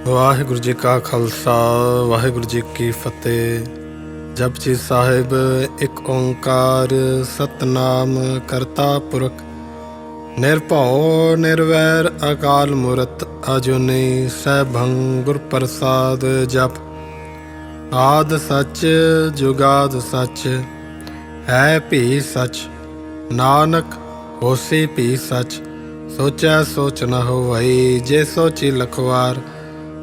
ਵਾਹਿਗੁਰੂ ਜੀ ਕਾ ਖਾਲਸਾ ਵਾਹਿਗੁਰੂ ਜੀ ਕੀ ਫਤਿਹ। ਜਪਜੀ ਸਾਹਿਬ ਇੱਕ ਓੰਕਾਰ ਸਤਨਾਮ ਕਰਤਾ ਪੁਰਖ ਨਿਰਭਉ ਨਿਰਵੈਰ ਅਕਾਲ ਮੂਰਤ ਅਜੂਨੀ ਸੈਭੰ ਗੁਰ ਪ੍ਰਸਾਦ। ਜਪ ਆਦ ਸੱਚ ਜੁਗਾਦ ਸੱਚ ਹੈ ਭੀ ਸੱਚ, ਨਾਨਕ ਹੋਸੀ ਭੀ ਸੱਚ। ਸੋਚੈ ਸੋਚ ਨ ਹੋਵਈ, ਜੇ ਸੋਚੀ ਲਖਵਾਰ।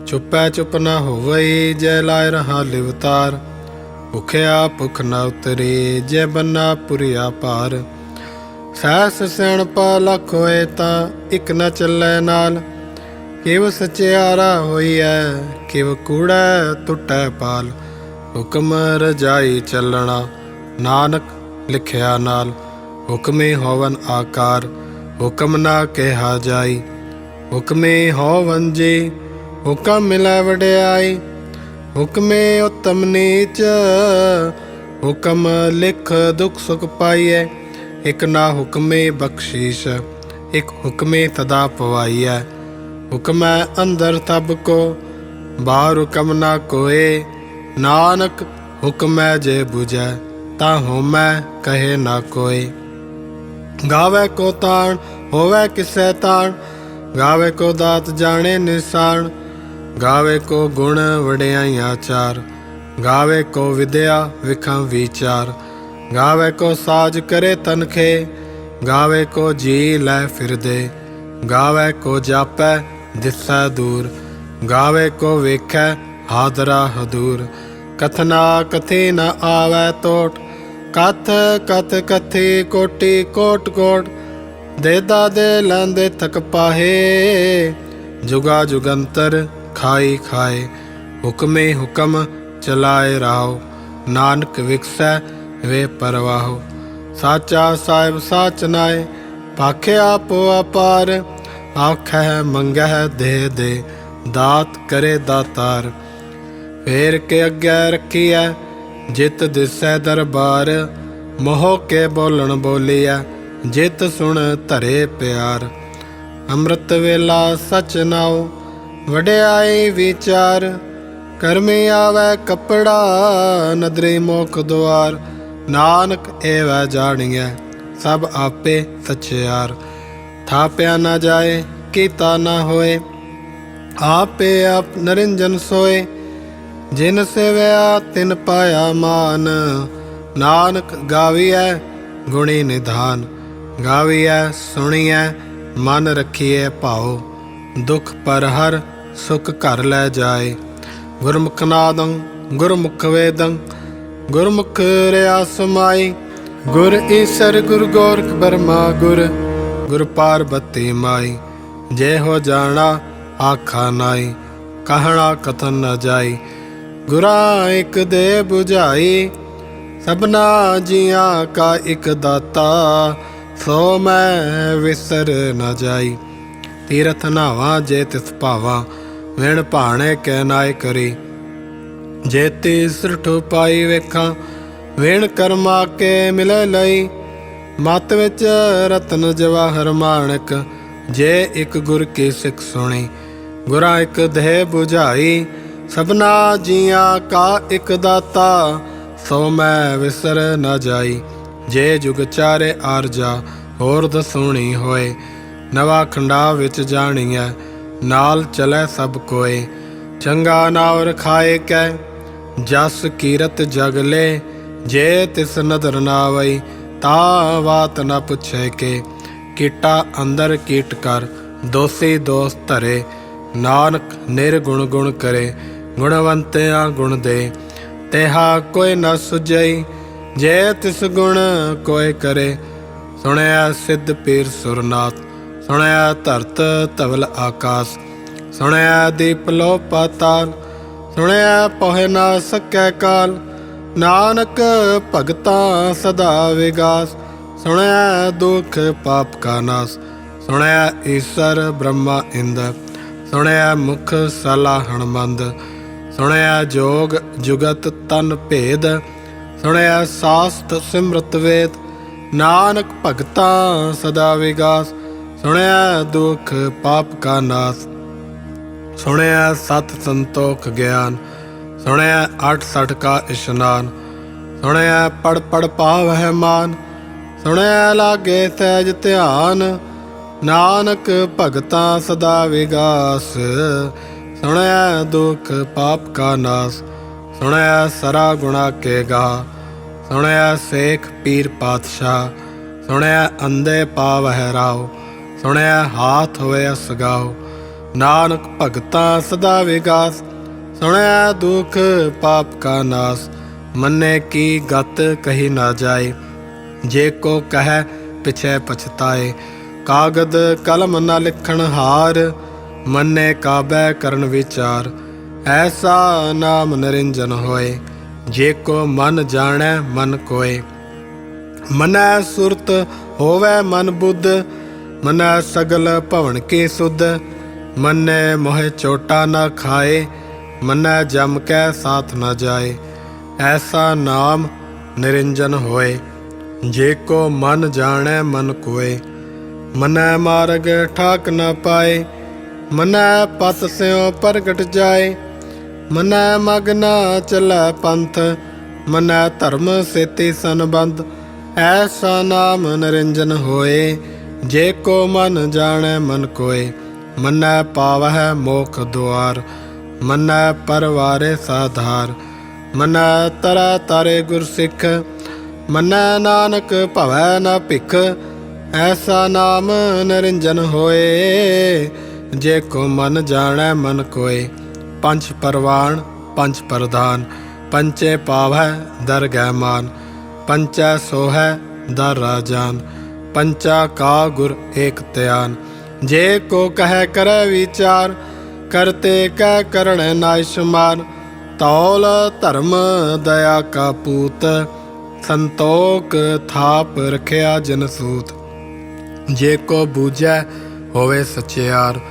ਚੁੱਪੈ ਚੁੱਪ ਨ ਹੋਵਈ, ਜੈ ਲਾਇ ਰਹਾ ਲਿਵਤਾਰ। ਭੁਖਿਆ ਭੁਖ ਨ ਉਤਰੀ, ਜੈ ਬੰਨਾ ਪੁਰੀਆ ਭਾਰ। ਸਹਿਸ ਸਿਆਣਪ ਲੱਖ ਹੋਏ ਤਾਂ ਇੱਕ ਨ ਚੱਲੈ ਨਾਲ। ਕਿਵ ਸਚਿਆਰਾ ਹੋਈਐ, ਕਿਵ ਕੂੜੈ ਟੁੱਟੈ ਪਾਲ। ਹੁਕਮ ਰਜਾਈ ਚੱਲਣਾ, ਨਾਨਕ ਲਿਖਿਆ ਨਾਲ। ਹੁਕਮੇ ਹੋਵਨ ਆਕਾਰ, ਹੁਕਮ ਨਾ ਕਿਹਾ ਜਾਈ। ਹੁਕਮੇ ਹੋਵਨ ਜੀ, ਹੁਕਮ ਮਿਲੈ ਵਡਿਆਈ। ਹੁਕਮੇ ਉਤਮ ਨੀਚ, ਹੁਕਮ ਲਿਖ ਦੁਖ ਸੁਖ ਪਾਈਐ। ਇਕ ਨਾ ਹੁਕਮੇ ਬਖਸ਼ੀਸ਼, ਇਕ ਹੁਕਮੇ ਤਦਾ ਪਵਾਈਐ। ਹੁਕਮੈ ਅੰਦਰ ਤਬ ਕੋ, ਬਾਹਰ ਹੁਕਮ ਨਾ ਕੋਏ। ਨਾਨਕ ਹੁਕਮੈ ਜੇ ਬੁਝੈ, ਤਾਂ ਹੋਮੈ ਕਹੇ ਨਾ ਕੋਏ। ਗਾਵੇ ਕੋ ਤਾਣ, ਹੋਵੇ ਕਿਸੈ ਤਾਣ। ਗਾਵੇ ਕੋ ਦਾਤ ਜਾਣੇ ਨਿਸਾਨ। ਗਾਵੇ ਕੋ ਗੁਣ ਵਡਿਆਈਆਂ ਚਾਰ। ਗਾਵੇ ਕੋ ਵਿਦਿਆ ਵਿਖੰ ਵਿਚਾਰ। ਗਾਵੇ ਕੋ ਸਾਜ ਕਰੇ ਤਨਖੇ। ਗਾਵੇ ਕੋ ਜੀ ਲੈ ਫਿਰਦੇ। ਗਾਵੇ ਕੋ ਜਾਪੈ ਦਿਸੈ ਦੂਰ। ਗਾਵੇ ਕੋ ਵੇਖੈ ਹਾਦਰਾ ਹਦੂਰ। ਕਥਨਾ ਕਥੀ ਨ ਆਵੈ ਤੋਟ, ਕਥ ਕਥ ਕਥੀ ਕੋਟੀ ਕੋਟ ਕੋਟ। ਦੇਦਾ ਦੇ ਲੈਂਦੇ ਥਕ ਪਾਹੇ, ਜੁਗਾ ਜੁਗੰਤਰ ਖਾਈ ਖਾਏ। ਹੁਕਮੇ ਹੁਕਮ ਚਲਾਏ ਰਾਹੋ, ਨਾਨਕ ਵਿਕਸੈ ਵੇ ਪਰਵਾਹੋ। ਸਾਚਾ ਸਾਹਿਬ ਸਾਚ ਨਾਏ, ਭਾਖਿਆ ਆਪੋ ਅਪਾਰ। ਆਖੈ ਮੰਗਹਿ ਦੇ ਦੇ, ਦਾਤ ਕਰੇ ਦਾਤਾਰ। ਫੇਰ ਕੇ ਅੱਗੇ ਰੱਖੀਐ, ਜਿਤ ਦਿਸੈ ਦਰਬਾਰ। ਮੋਹ ਕੇ ਬੋਲਣ ਬੋਲੀਐ, ਜਿਤ ਸੁਣ ਧਰੇ ਪਿਆਰ। ਅੰਮ੍ਰਿਤ ਵੇਲਾ ਸਚ ਨਾਉ, ਵਡਿਆਈ ਵਿਚਾਰ। ਕਰਮੀ ਆਵੈ ਕੱਪੜਾ, ਨਦਰੀ ਮੁਖ ਦੁਆਰ। ਨਾਨਕ ਏਵੈ ਜਾਣੀਐ, ਸਭ ਆਪੇ ਸਚਿਆਰ। ਥਾਪਿਆ ਨਾ ਜਾਏ, ਕੀਤਾ ਨਾ ਹੋਏ। ਆਪੇ ਆਪ ਨਰਿੰਜਨ ਸੋਏ। ਜਿਨ ਸੇਵਿਆ ਤਿਨ ਪਾਇਆ ਮਾਨ। ਨਾਨਕ ਗਾਵੀਐ ਗੁਣੀ ਨਿਧਾਨ। ਗਾਵੀਐ ਸੁਣੀਐ ਮਨ ਰਖੀਐ ਭਾਉ। ਦੁਖ ਪਰ ਹਰ ਸੁਖ ਘਰ ਲੈ ਜਾਏ। ਗੁਰਮੁਖ ਨਾਦੰ ਗੁਰਮੁਖ ਵੇਦੰ, ਗੁਰਮੁਖ ਰਿਆ ਸਮਾਈ। ਗੁਰ ਈਸਰ ਗੁਰ ਗੋਰਖ ਬਰਮਾ ਗੁਰ, ਗੁਰ ਪਾਰਬਤੀ ਮਾਈ। ਜੇ ਹੋ ਜਾਣਾ ਆਖਾ ਨਾਈ, ਕਹਿਣਾ ਕਥਨ ਨ ਜਾਈ। ਗੁਰਾਂ ਇਕ ਦੇ ਬੁਝਾਈ, ਸਭਨਾ ਜੀਆਂ ਕਾ ਇਕ ਦਾਤਾ। ਸੋ ਮੈਂ ਵਿਸਰ ਨ ਜਾਈ। ਤੀਰਥ ਨਾਵਾਂ ਜੇ ਤਿਸ ਭਾਵਾਂ, ਵਿਣ ਭਾਣੇ ਕੈ ਨਾਇ ਕਰੀ। ਜੇ ਤੀਸਰਠ ਪਾਈ ਵੇਖਾਂ, ਵਿਣ ਕਰਮਾ ਕੇ ਮਿਲੇ ਲਈ। ਮਤ ਵਿੱਚ ਰਤਨ ਜਵਾਹਰ ਮਾਣਕ, ਜੇ ਇੱਕ ਗੁਰ ਕੀ ਸਿੱਖ ਸੁਣੀ। ਗੁਰਾਂ ਇੱਕ ਦੇਹ ਬੁਝਾਈ, ਸਭਨਾ ਜੀਆਂ ਕਾ ਇੱਕ ਦਾਤਾ। ਸੋ ਮੈਂ ਵਿਸਰ ਨ ਜਾਈ। ਜੇ ਜੁਗ ਚਾਰੇ ਆਰਜਾ, ਹੋਰ ਦਸੂਣੀ ਹੋਏ। ਨਵਾਂ ਖੰਡਾ ਵਿੱਚ ਜਾਣੀਐ, ਨਾਲ ਚਲੈ ਸਭ ਕੋਏ। ਚੰਗਾ ਨਾਉ ਰਖਾਏ ਕੈ, ਜਸ ਕੀਰਤ ਜਗ ਲੇ। ਜੇ ਤਿਸ ਨਦਰ ਨਾ ਆਵਈ, ਤਾਂ ਬਾਤ ਨ ਪੁੱਛੇ ਕੇ। ਕੀਟਾ ਅੰਦਰ ਕੀਟ ਕਰ, ਦੋਸੀ ਦੋਸ ਧਰੇ। ਨਾਨਕ ਨਿਰਗੁਣ ਗੁਣ ਕਰੇ, ਗੁਣਵੰਤਿਆਂ ਗੁਣ ਦੇ। ਤੇਹਾ ਕੋਈ ਨ ਸੁਝਈ, ਜੇ ਤਿਸ ਗੁਣ ਕੋਈ ਕਰੇ। ਸੁਣਿਆ ਸਿੱਧ ਪੀਰ ਸੁਰਨਾਥ, ਸੁਣਿਆ ਧਰਤ ਧਵਲ ਆਕਾਸ। ਸੁਣਿਆ ਦੀਪ ਲੋ ਪਾਤਾਲ, ਸੁਣਿਆ ਪੋਹਿ ਨਾ ਸਕੈ ਕਾਲ। ਨਾਨਕ ਭਗਤਾਂ ਸਦਾ ਵਿਗਾਸ, ਸੁਣਿਆ ਦੁਖ ਪਾਪ ਕਾ ਨਾਸ। ਸੁਣਿਆ ਈਸਰ ਬ੍ਰਹਮਾ ਇੰਦ, ਸੁਣਿਆ ਮੁਖ ਸਲਾ ਹਣਮੰਦ। ਸੁਣਿਆ ਜੋਗ ਜੁਗਤ ਤਨ ਭੇਦ, ਸੁਣਿਆ ਸਾਸਤ ਸਿਮਰਤ ਵੇਦ। ਨਾਨਕ ਭਗਤਾਂ ਸਦਾ ਵਿਗਾਸ, ਸੁਣਿਆ ਦੁਖ ਪਾਪ ਕਾ ਨਾਸ। सुनया सत संतोख ज्ञान, सुनया 68 का इशनान, सुनया पढ़ पढ़ पावह मान, सुनया लागे सहज ध्यान, नानक भगता सदा विगास, सुनया दुख पाप का नाश, सुनया सरा गुणा के गा, सुनया शेख पीर पातशाह, सुनया अंधे पावह राव, सुनया हाथ होए असगाओ, नानक भगता सदा विगास, सुनया दुख पाप का नाश, मन्ने की गत कही ना जाए, जे को कह पिछे पछताए, कागद कलम न लिखण हार, मन्ने काबे करन विचार, ऐसा नाम निरंजन होए, जे को मन जाने मन कोय, मनै सुरत होवे मन बुद्ध, मनै सगल भवन की सुध, मन्ने मोह चोटा न खाए, मन्नै जम कै साथ न जाए, ऐसा नाम निरंजन होए, जे को मन जाने मन कोय, मनै मार्ग ठाक न पाए, मनै पत स्यों प्रगट जाए, मनै मगना चलै पंथ, मनै धर्म सेती संबंध, ऐसा नाम निरंजन होए, जे को मन जाने मन कोय, मनै पावह मोख द्वार, मनै परवारे साधार, मनै तरै तारे गुर सिख, मनै नानक भवै न भिख, ऐसा नाम निरंजन होए, जे को मन जाने मन कोय, पंच परवान पंच प्रधान, पंचे पावै दरगह मान, पंचै सोहै दर राजान, पंचा का गुर एक त्यान, जे को कह करे विचार, करते कह करण नायशमान, तौल धर्म दया का पूत, संतोख थाप रखिया जन सूत, जे को बूझै होवे सचियार,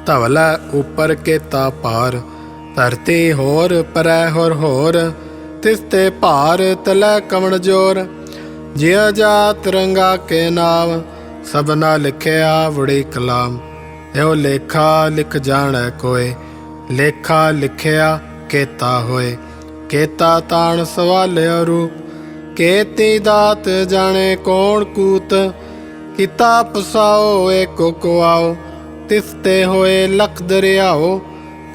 धवलै ऊपर केता पार, धरती होर परै होर, तिसते भार तलै कवण जोर, जिया जात रंगा के नाम, सबना लिखिया वड़ी कलाम, यो लेखा लिख जाणै कोय, लेखा लिखिया केता होए, केता ताण सवालिया रूप, केती दात जाने कौन कूत, किता पसाओ एको को आओ, तिसते होए लख दरियाओ,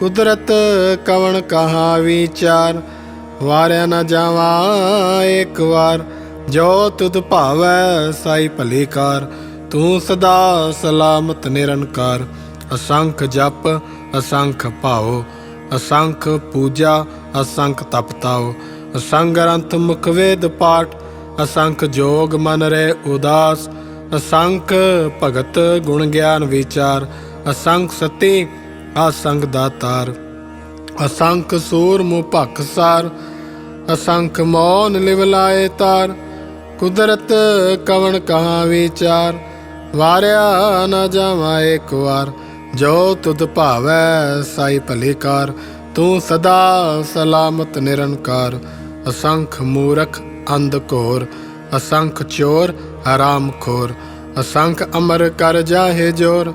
कुदरत कवण कहाँ विचार, वार्या न जावा एक वार, जो तुद भावै साई भली कार, तू सदा सलामत निरंकार, असंख जप असंख भाओ, असंख पूजा असंख तपताओ, असंग ग्रंथ मुख वेद पाठ, असंख जोग मन रे उदास, असंख भगत गुण ज्ञान विचार, असंख सती असंख दातार, असंख सूर मुँह भखसार, असंख मौन लिव लाए तार, कुदरत कवण कहाँ विचार, वार्या न जावा एक वार, जो तुद भावै साई भली कार, तू सदा सलामत निरंकार, असंख मूरख अंध घोर, असंख चोर हराम खोर, असंख अमर कर जाहे जोर,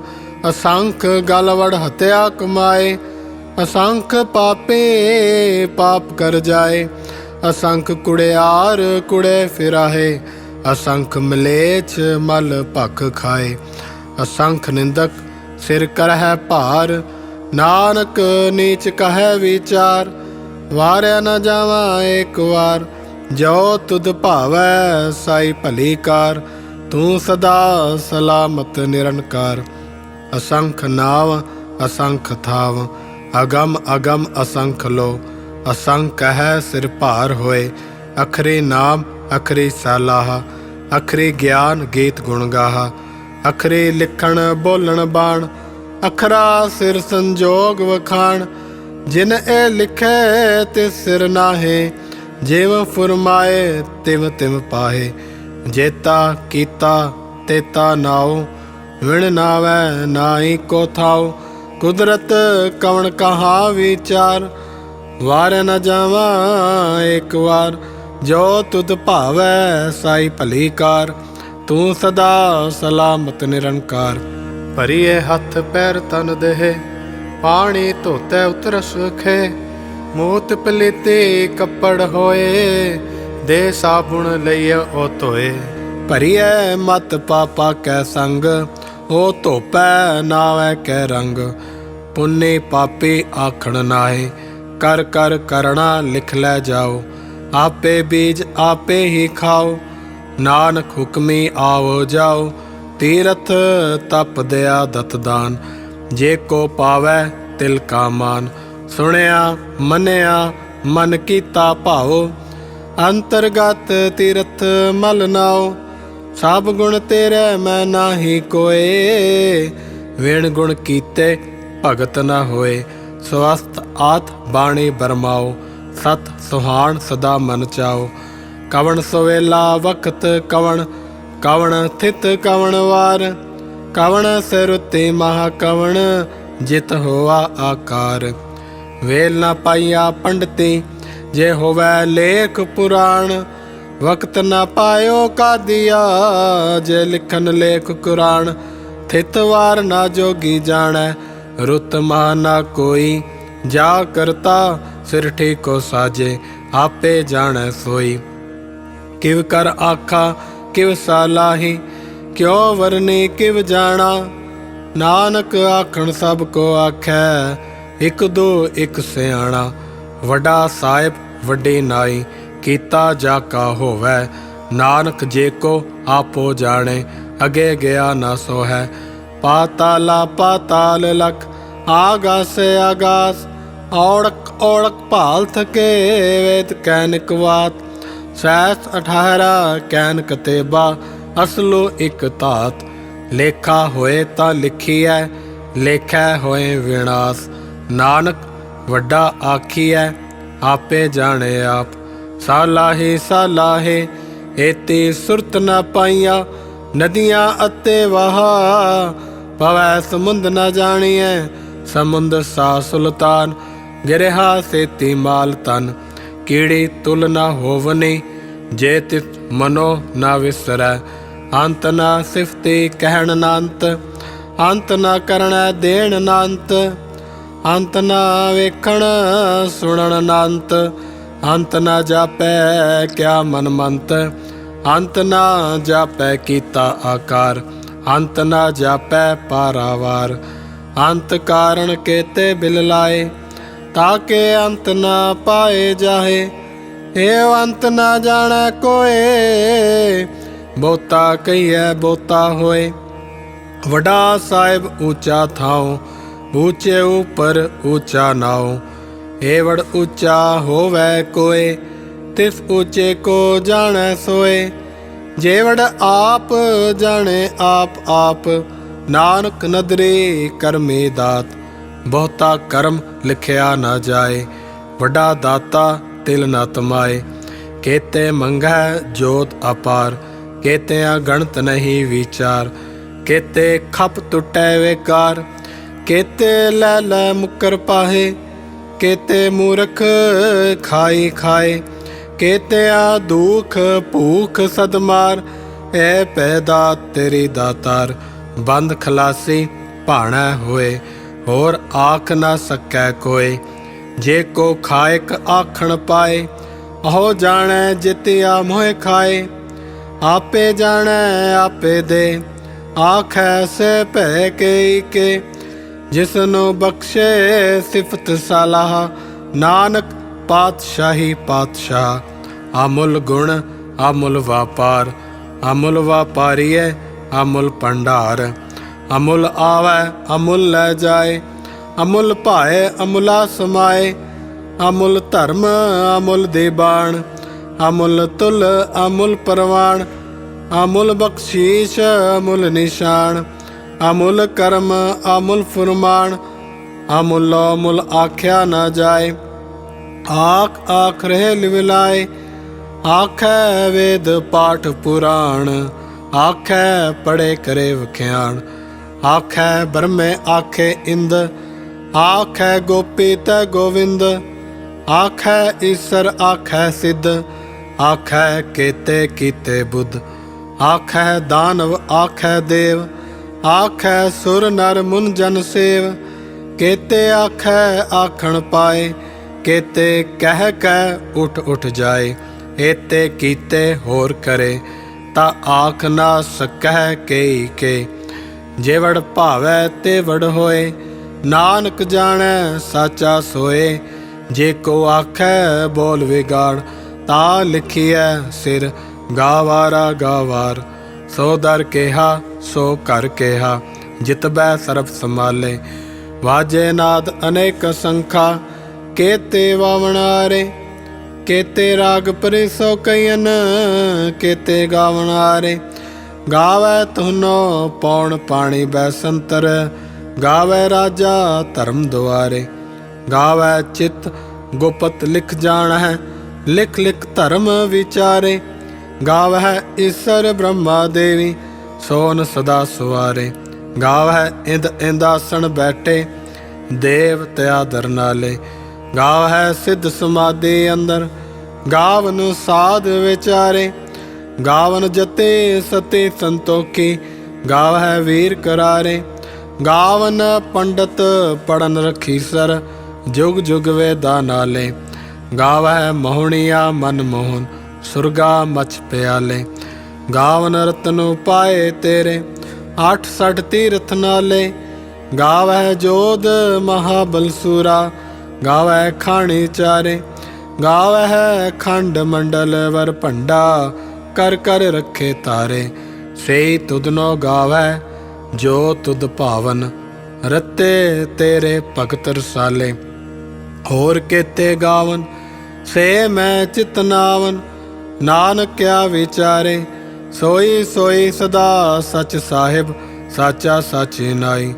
असंख गलवड़ हत्या कमाए, असंख पापे पाप कर जाए, असंख कुड़ियार कुड़े फिराहे, असंख मलेच्छ मल भख खाए, असंख निंदक सिर करह भार, नानक नीच कह विचार, वार्या न जावा एक वार, जो तुद भावै साई भली कार, तू सदा सलामत निरंकार, असंख नाव असंख थाव, अगम अगम असंख लो, असंख है सिर भार होए, अखरी नाम अखरी सलाह, अखरी ज्ञान गीत गुण गाहा, अखरी लिखण बोलण बाण, अखरा सिर संजोग वखाण, जिन ए लिखे तिस सिर नाहे, जिव फुरमाए तिव तिव पाहे, जेता कीता तेता नाओ, विण नावै नाई को थाओ, कुदरत कवण कहाँ विचार, वार न जावा एक वार, जो तुद भावै साई भली कार, तू सदा सलामत निरंकार, भरिए हथ पैर तन देह, पाणी धोते उतर सुखे, मूत पलीते कपड़ होए, दे साबुण लइए ओ धोए। भरिए मत पापा कै संग, ओ धोपै नावै कै रंग। पुन्नी पापी आखण नाहे, कर कर करना लिख लै जाओ। आपे बीज आपे ही खाओ, नानक हुक्मी आओ जाओ। तीरथ तप दया दत दान, जे को पावै तिल का मान। सुनिया मनिया मन कीता भाओ, अंतरगत तीरथ मल नाओ। सब गुण तेरे मैं नाही कोए, विण गुण कीते भगत न होए। स्वस्थ आत बाणी बरमाओ, सत सुहान सदा मन चाओ। कवण सवेला वक्त कवण, कवण स्थित कवण वार। कवण सिरुति महा कवण, जित होवा आकार। वेल न पाइया पंडिती, जे होवै लेख पुराण। वक्त न पायो का दिया, जे लिखन लेख कुरान। थित वार ना जोगी जानै, रुत महा ना कोई। जा करता सिर ठीको साजे, आपे जानै सोई। किव कर आखा किव सालाही, क्यों वरनी किव जाना। नानक आखण सब को आखै, इक दो इक सियाणा। वड्डा साहिब वड्डी नाई, कीता जाका होवै। नानक जे को आपो जाने, अगे गया न सो है। पाताला पाताल लख, आगास आगास। औड़क औड़क भाल थके, वेद कैनिक वात। सहस 18 कैन कतेबा, असलो एक धात। लेखा होए तां लिखीऐ, लेखै होए विनाश। नानक वड्डा आखीऐ, आपे जाने आप। सालाही सालाहे, एती सुरत न पाइया। नदियां अते वहा, पवै समुंद न जानिए। समुंद सा सुल्तान, गिरहा सेती माल तन। कीड़ी तुल न होवनी, जे तिस मनो न विसरै। अंत न सिफती कहण नांत, अंत न करण देण नांत। अंत न वेखण सुणन नांत, अंत न जापै क्या मन मंत। अंत न जापै कीता आकार, अंत न जापै पारावार। अंत कारण केते बिल लाए, ताके अंत न पाए जाहे। एव अंत न जाने कोए, बहुता कहिए बहुता होए। वड्डा साहिब ऊंचा थाओ, ऊंचे ऊपर ऊंचा नाओ। एवड़ ऊंचा होवै कोए, तिस ऊंचे को जाने सोए। जेवड़ आप जाने आप आप, नानक नदरी करमी दात। बहुता कर्म लिखिया न जाए, वड्डा दाता तिल न तमाए। केते मंगै जोत अपार, केते गणत नहीं विचार। केते खप टुटै वेकार, केते लै लै मुकर पाहे। केते मूर्ख खाई खाए, केते दुख भूख सदमार। ए पैदा तेरी दातार, बंद खलासी भाणै होए। होर आख न सकै कोई, जे को खायक आखण पाए। अहो जाने जितिया मोह खाए, आपे जाने आपे दे। आखै से भै के, जिसनो बख्शे सिफत सलाह। नानक पातशाही पातशाह, अमुल गुण अमुल व्यापार। अमुल व्यापारीए अमुल भंडार, अमुल आवे अमुल लै जाए। अमुल भाए अमुला समाए, अमुल धर्म अमुल दीबान। अमुल तुल अमुल परवान, अमुल बख्शीश अमुल निशान। अमुल कर्म अमुल फुरमान, अमुलो मुल आख्या न जाए। आख आख रहे लिविलाए, आखै वेद पाठ पुराण। आखै पढ़े करे वख्याण, आखै ब्रह्मे आखे इंद। आखै गोपी तै गोविंद, आखै ईसर आखै सिद्ध। आखै केते कीते बुद्ध, आखै दानव आखै देव। आखै सुर नर मुन जन सेव, केते आखै आखण पाए, केते कह कह उठ उठ जाए। एते कीते होर करे, ता आख ना सकह केई के। जे वड़ भावै ते वड़ होए, नानक जाणै साचा सोए। जे को आखै बोल विगाड़, ता लिखिए सिर गावारा गावार। सो दर केहा सो घर केहा, जितबै सर्ब संभाले। वाजे नाद अनेक संखा, केते वावणारे। केते राग परिसो कयन, केते गावणारे। गावै तुहनो पौण पाणी बैसंतर, गावै राजा धर्म दुआरे। गावै चित गुपत लिख जान है, लिख लिख धर्म विचारे। गावै ईश्वर ब्रह्मा देवी, सोन सदा सुवारे। गावै इंद इंदासन बैठे, देव त्यादर नाले। गावै सिद्ध समाधि अंदर, गावन साध विचारे। गावन जते सते संतोखी, गावै वीर करारे। गावन पंडित पढ़न रखीसर, जुग जुग वेदा नाले। गावै मोहनिया मन मोहन, सुरगा मच प्याले। गावन रतन पाए तेरे, 68 तीर्थ नाले। गावै जोध महाबलसूरा, गावै खाणी चारे। गावै खंड मंडल वर भंडा, कर कर रखे तारे। सेई तुदनो गावै जो तुद भावन, रते तेरे भगत रसाले। होर केते गावन से मैं चितनावन, नानक क्या विचारे। सोई सोई सदा सच साहिब, साचा साची नाई।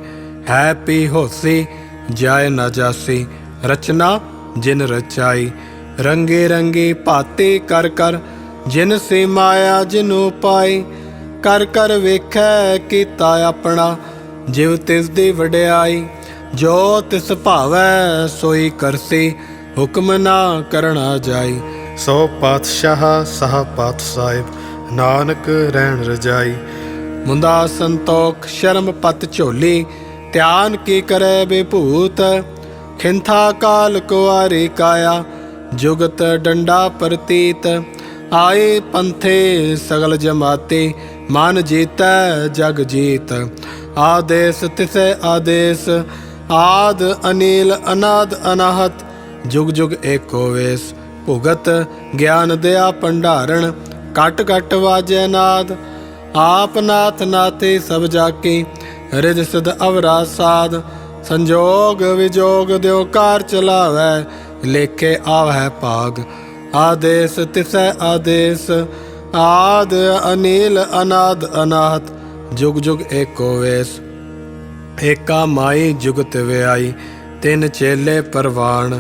है पी होसी जाय न जासी, रचना जिन रचाई। रंगी रंगी भाती कर कर, जिन सी माया जिनू पाई। कर कर वेखै कीता अपना, जिव तिस दी वड्याई। जो तिस भावै सोई करसी, हुक्म ना करना जाई। सो पातशाह सह पात साहिब, नानक रहन रजाई। मुंदा संतोख शर्म पत झोली, ध्यान की करे विभूत। खिंथा काल कुआरी काया, जुगत डंडा प्रतीत। आए पंथे सगल जमाते, मन जीतै जग जीत। आदेश तिसै आदेश, आद अनिल अनाद अनाहत। जुग जुग एको वेश, भुगत ज्ञान दया भंडारण। कट कट वाजै नाद, आप नाथ नाथे सब जाके। रिद सिद अवरा साध, संजोग विजोग द्यो कार चलावै। लेखे आवै भाग, आदेश तिसै आदेश। आद अनिल अनाद अनाहत, जुग जुग एको वेश। एका माई जुगत व्याई, तिन चेले परवान।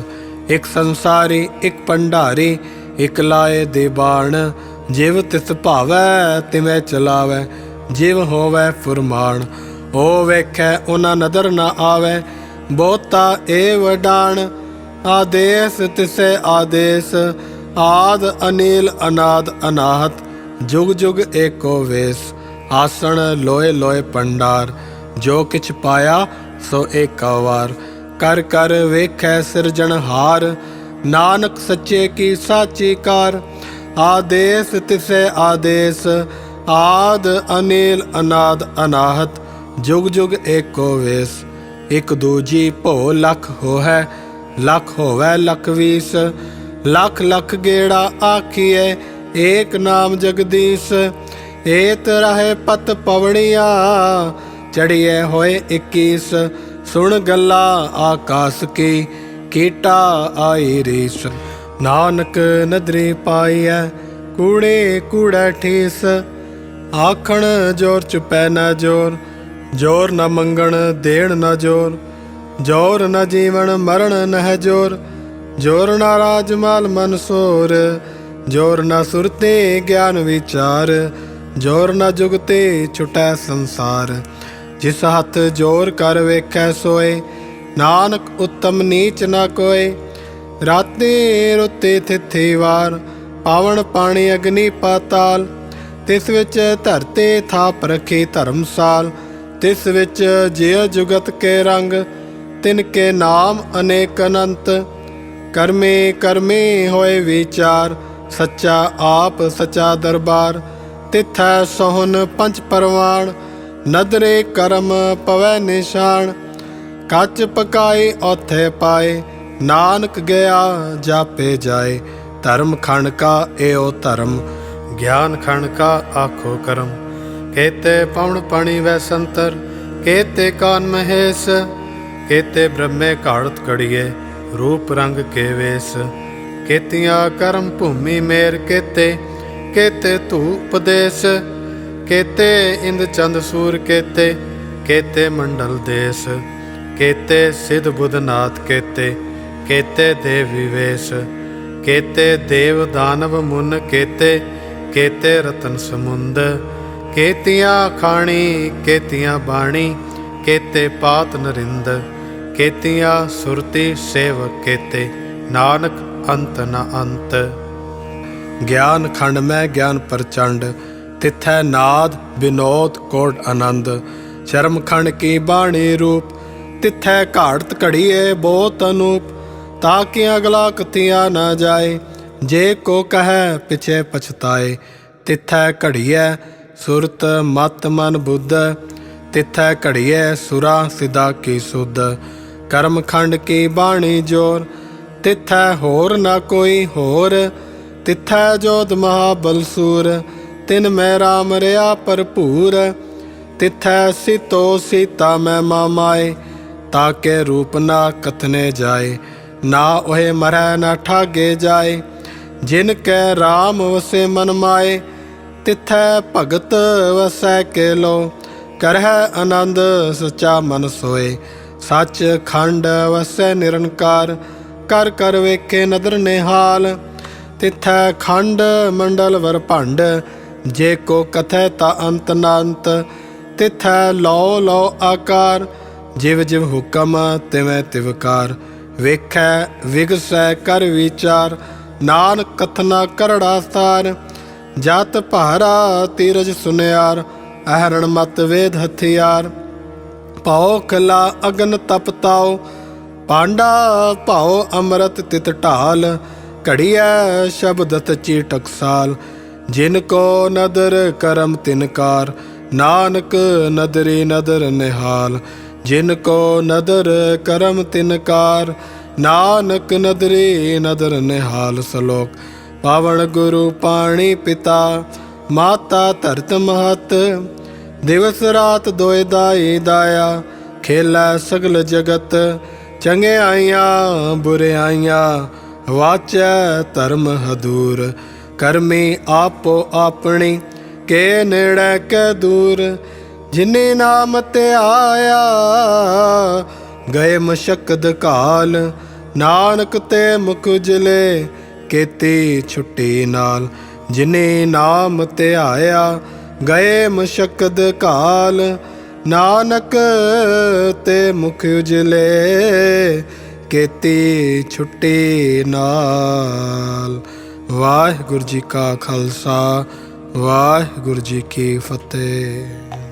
एक संसारी एक भंडारी, एक लाए दीवान। जिव तिस भावै तिवै चलावै, जिव होवै फुरमान। ओ वेखै उना नदर न आवै, बहुता ए वडान। आदेश तिसै आदेश, आद अनिल अनाद अनाहत। जुग जुग एको वेश, आसन लोए लोए भंडार। जो किछ पाया सो एका वार, कर कर वेखै सिरजनहार। नानक सच्चे की साची कार। आदेश तिसै आदेश, आद अनिल अनाद अनाहत। जुग जुग एको वेश, एक दूजी भो लख होहै। लख होवै लख वीस, लख लख गेड़ा आखिए। एक नाम जगदीश, एत रहे पत पवड़िया। चढ़िए होए 21, सुन गल्ला आकाश की। कीटा आई रीस, नानक नदरी पाईऐ। कूड़े कूड़ा ठीस, आखण जोर चुपै न जोर। जोर न मंगण देण न जोर, जोर न जीवन मरण नह जोर। जोर न राजमाल मनसोर, जोर न सुरते ज्ञान विचार। जोर न जुगते छुटै संसार, जिस हथ जोर कर वेखै सोए। नानक उत्तम नीच न कोय, राते रुते थिथि वार। पावन पाणी अग्नि पाताल, तिस विच धरते थाप रखी धर्मसाल। तिस विच जिय जुगत के रंग, तिनके नाम अनेक अनंत। कर्मे कर्मे होए विचार, सच्चा आप सच्चा दरबार। तिथै सोहन पंच परवान, नदरे करम पवै निशान। कच पकाए औथे पाए, नानक गया जापे जाए। धर्म खंड का एओ धर्म, ज्ञान खंड का आखो कर्म। केते पवन पाणी वै संतर, केते कान महेश। केते ब्रह्मे घाड़त कड़िए, रूप रंग के वेश। केतियां कर्म भूमि मेर केते, केते धूप देश। केते इंद चंद सूर केते, केते मंडल देश। केते सिद्ध बुधनाथ केते, केते देव विवेश। केते देव दानव मुन केते, केते रतन समुंद। केतियां खाणी केतियां बाणी, केते पात नरिंद। केतियां सुरती सेवक केते, नानक अंत न अंत। ज्ञान खंड में ज्ञान प्रचंड, तिथै नाद विनोद कोट आनंद। चरम खंड की बाणी रूप, तिथै घाड़त घड़िए बहुत अनूप। ताकि अगला कथिया न जाए, जे को कहे पिछे पछताए। तिथै घड़िए सुरत मत मन बुद्ध, तिथै घड़िए सुरा सिदा की सुध। कर्म खंड की बाणी जोर, तिथै होर न कोई होर। तिथै जोध महाबलसूर, तिन में राम रया भरपूर। तिथै सीतो सीता में मामाए, ताके रूप ना कथने जाए। ना ओहे मरै न ठागे जाए, जिनके राम वसे मन माए। तिथै भगत वसै के लो, करह आनंद सच्चा मन सोए। सच खंड वसै निरंकार, कर कर वेखे नदर निहाल। तिथै खंड मंडल वर भंड, जे को कथै ता अंत नांत। तिथै लो लो आकार, जिव जिव हुक्म तिवें तिवकार। वेखै विगसै कर विचार, नानक कथना करड़ा सार। जात भारा तीरज सुनियार, अहरण मत वेद हथियार। पाओ खला अगन तपताओ, पांडा पाओ अमृत तित ढाल। घड़िया शब्दत चीटकसाल, जिनको नदर करम तिनकार। नानक नदरी नदर निहाल, जिनको नदर करम तिनकार। नानक नदरी नदर निहाल। श्लोक। पावन गुरु पाणी पिता, माता धरत महत। दिवस रात दोए दाई दाया, खेलै सगल जगत। चंगे आइया बुरे आइया, वाचै धर्म हदूर। करमी आपो आपनी, के नेड़े के दूर। जिन्नी नाम ते आया, गए मशक्कत काल। नानक ते मुख उजले, केती छुट्टी नाल। जिन्नी नाम ते आया, गए मशक्कत काल। नानक ते मुख उजले, केती छुट्टी नाल। वाहिगुरू जी का खालसा, वाहिगुरू जी की फतेह।